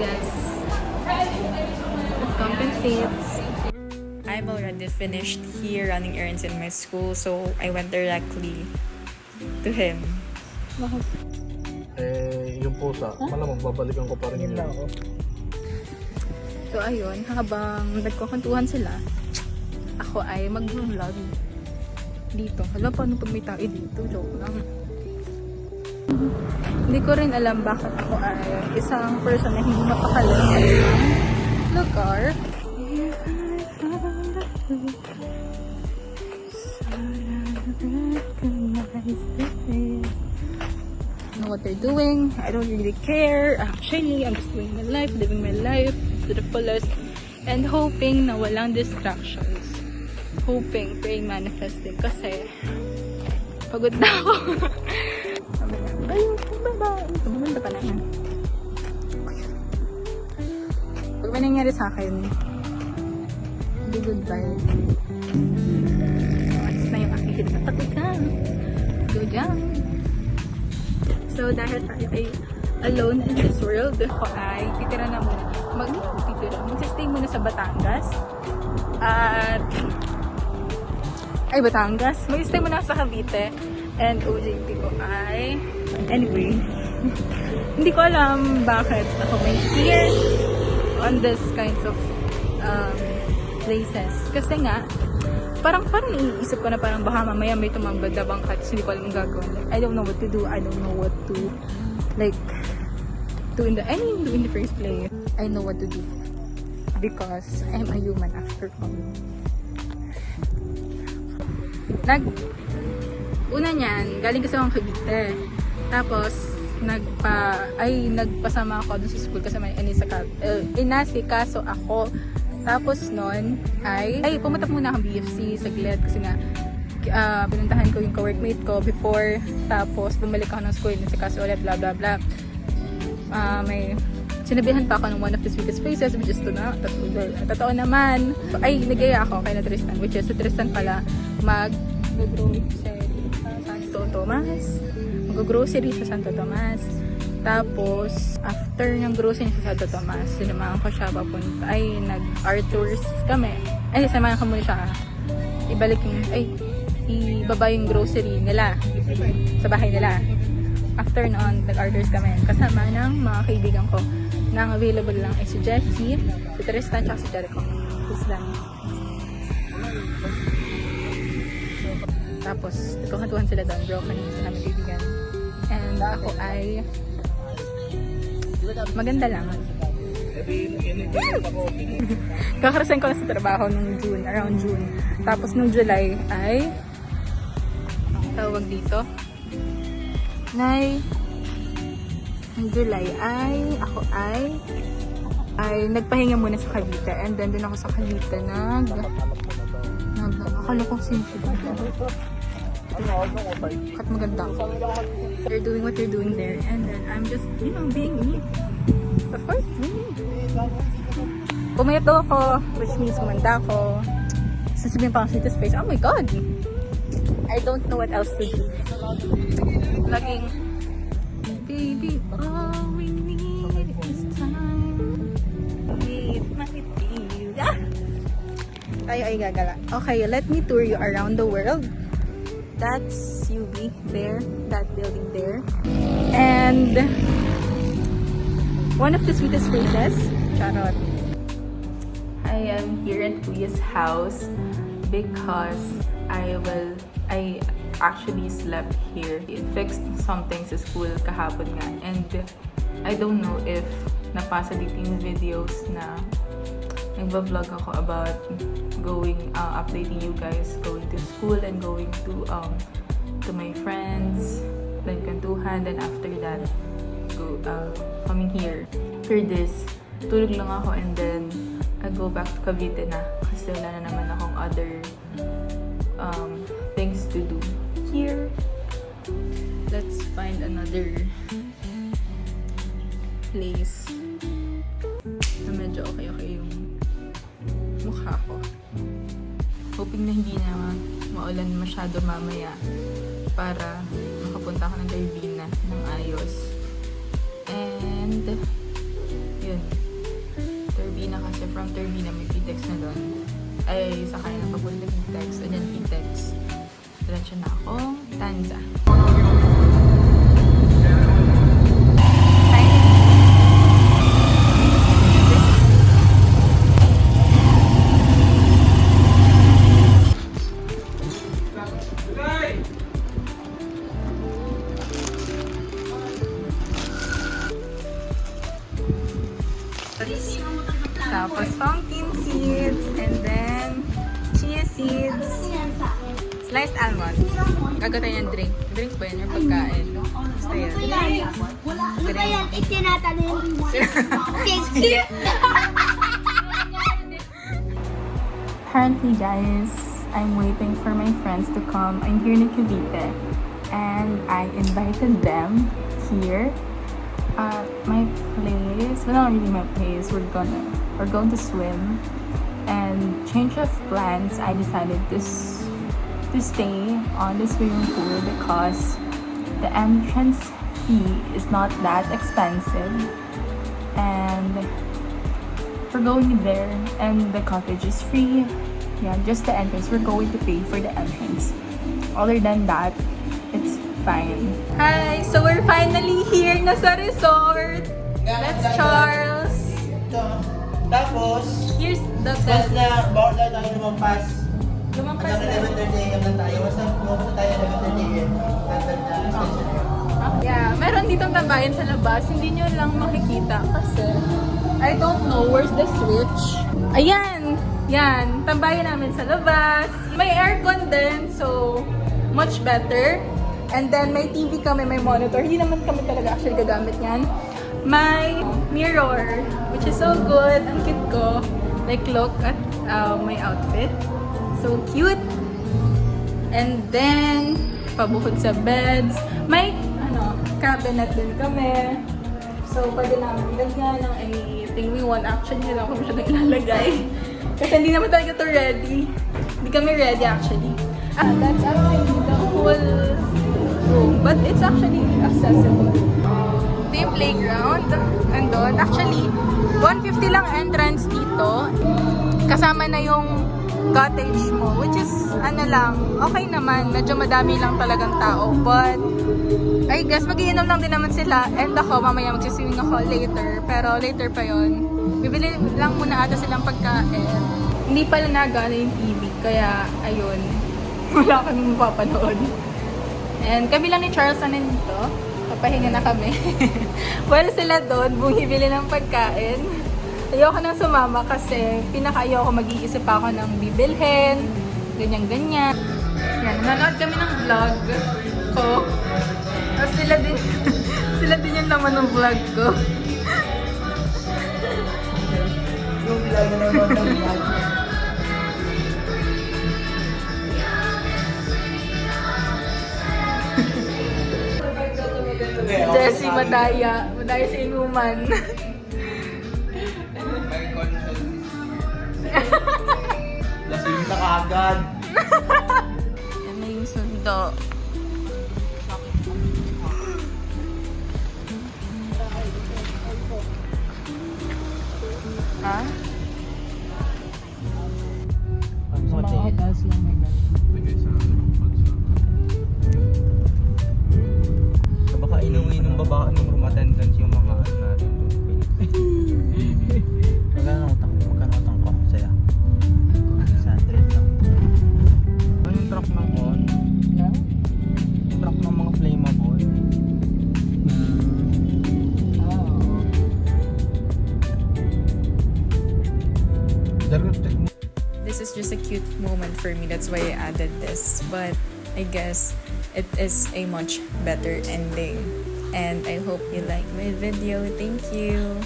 guess it compensates. I'm already finished here running errands in my school, so I went directly to him. Yung pusa, malamang babalikan ko pa rin yun. So ayun, habang nagkukwentuhan sila, ako ay mag-vlog dito. Alam paano pag may tao dito? Joke lang. Hindi ko rin alam bakit ako ay isang person na hindi mapakali sa isang lugar. Know what they're doing. I don't really care. Actually, I'm just doing my life, living my life to the fullest, and hoping na walang distractions. Hoping, praying, manifesting. Kasi pagod na ako. Tumaganda pa naman. Pag may nangyari sa akin, hindi goodbye. Alis na yung aking kinatakutan. Go dyan. So, dahil tayo ay alone in this world, ako ay titira na muna. Magsistay muna sa Batangas. At Batangas. Mag-stay muna sa Cavite. And OJT ko ay anyway. Hindi ko alam bakit ako may fear on this kinds of places. Kasi nga, parang naiisip ko na parang baka mamaya may tumambad na bangkat. Hindi ko alam yung gagawin. Like, I don't know what to do. I don't know what to like do in the first place. I know what to do. Because I'm a human after all. Una niyan, galing kasi akong Cavite. Tapos, nagpasama ako dun sa school kasi may inasikaso ako. Tapos nun, pumunta muna akong BFC saglit kasi nga, pinuntahan ko yung ka-workmate ko before. Tapos, bumalik ako ng school, inasikaso ulit, blah blah blah. May sinabihan pa ako ng one of the sweetest phrases, which is totoo naman. Nagaya ako kay na Tristan, which is si Tristan pala mag-grocery sa Santo Tomas. Tapos, after ng grocery sa Santo Tomas, sinamahan ko siya papunta. Nag-Arthur's kami. Sinamahan ko muna siya. Ibaba yung grocery nila sa bahay nila. After noon, nag-Arthur's kami. Kasama ng mga kaibigan ko. Na ang available lang ay si Jessie, si Tristan, at si Jericho. Tapos, nagkakatuhan sila doon, bro, kanina sa namin kaibigan. And ako ay maganda lang. Kakarasan ko na sa trabaho nung around June. Tapos nung July ay tawag dito. Nung July ako ay nagpahinga muna sa Cavite. And then din ako sa Cavite akala kong simple. Kat maganda. You're doing what you're doing there. And then I'm just, being me. Of course, me. Pumayat daw ako, which means kumanda ako. Sasabihin pa ako sa space. Oh my God! I don't know what else to do. Laging, baby, all we need is time. With my feel. Tayo ay gagala. Okay, let me tour you around the world. That's UB there, that building there. And one of the sweetest places, Charot. I am here at Kuya's house because I actually slept here. It fixed something sa school kahapon nga. And I don't know if napasa dito yung videos na nagba-vlog ako about updating you guys, going to school and going to my friends, then kantuhan, then after that, coming here. For this, tulog lang ako and then I go back to Cavite na kasi wala na naman akong other things to do here. Let's find another place na medyo okay yung mukha ko. Hoping na hindi na maulan masyado mamaya para makapunta ako ng Garbina ng ayos. And yun. From Turbina, may PTEX na doon. Ay, sakay na papunta PTEX. And then PTEX. Diretso na ako. Tanza. Tapos pumpkin seeds, and then chia seeds, sliced almonds. Gagawin yung drink. Drink ba yun? Yung pagkain? Basta yun. Ano ba yan? Itinatanim. Currently, guys, I'm waiting for my friends to come. I'm here in Cavite, and I invited them here. My place, well, not really my place. We're going to swim, and change of plans. I decided to stay on the swimming pool because the entrance fee is not that expensive, and we're going there, and the cottage is free. Yeah, just the entrance. We're going to pay for the entrance. Other than that, it's fine. Hi! So we're finally here na sa resort. That's Charles. Ito. Tapos, Here's the bas bed. na, bawal na tayo lumampas. Lumampas Hanggang na. 11:30 AM lang tayo. Basta pumunta tayo 11:30 AM. Hanggang na station nyo. Yeah, meron ditong tambayan sa labas. Hindi nyo lang makikita kasi I don't know where's the switch. Ayan! Yan. Tambayan namin sa labas. May aircon din, so much better. And then may TV kami, may monitor. Hindi naman kami talaga actually gagamit yan. May mirror, which is so good. Ang cute ko. Like, look at my outfit. So cute. And then, pabukod sa beds. May, cabinet din kami. So, pwede namin lagyan ng anything we want. Actually, wala ko masyadong ilalagay. Kasi hindi naman talaga to ready. Hindi kami ready actually. That's actually the whole room. But it's actually accessible. Ito yung playground. Andun. Actually, 150 lang entrance dito. Kasama na yung cottage mo. Which is, okay naman. Medyo madami lang talagang tao. But, I guess, mag-iinom lang din naman sila. And ako, mamaya magsiswimming ako later. Pero later pa yon. Bibili lang muna ata silang pagkain. Hindi pala nagana yung TV. Kaya, ayun. Wala kami mapapanood. And kami lang ni Charles na nandito. Papahinga na kami. Well, sila doon, bumibili ng pagkain. Ayoko nang sumama kasi pinaka-ayoko mag-iisip ako ng bibilhin. Ganyan-ganyan. Yan, nanonood kami ng vlog ko. Tapos sila din, sila din yung laman ng vlog ko. Yung vlog na naman ng vlog. Jessie, madaya. Madaya sa inuman. Lasing ka kaagad. Yan na yung sundo. Ha? Baka inuwi ng baba ng room attendance yung mga natin. Magkano utang ko sa'yo? 600 lang. Ano yung truck ng on? Yung truck ng mga flammable. This is just a cute moment for me. That's why I added this. But I guess it is a much better ending. And I hope you like my video. Thank you.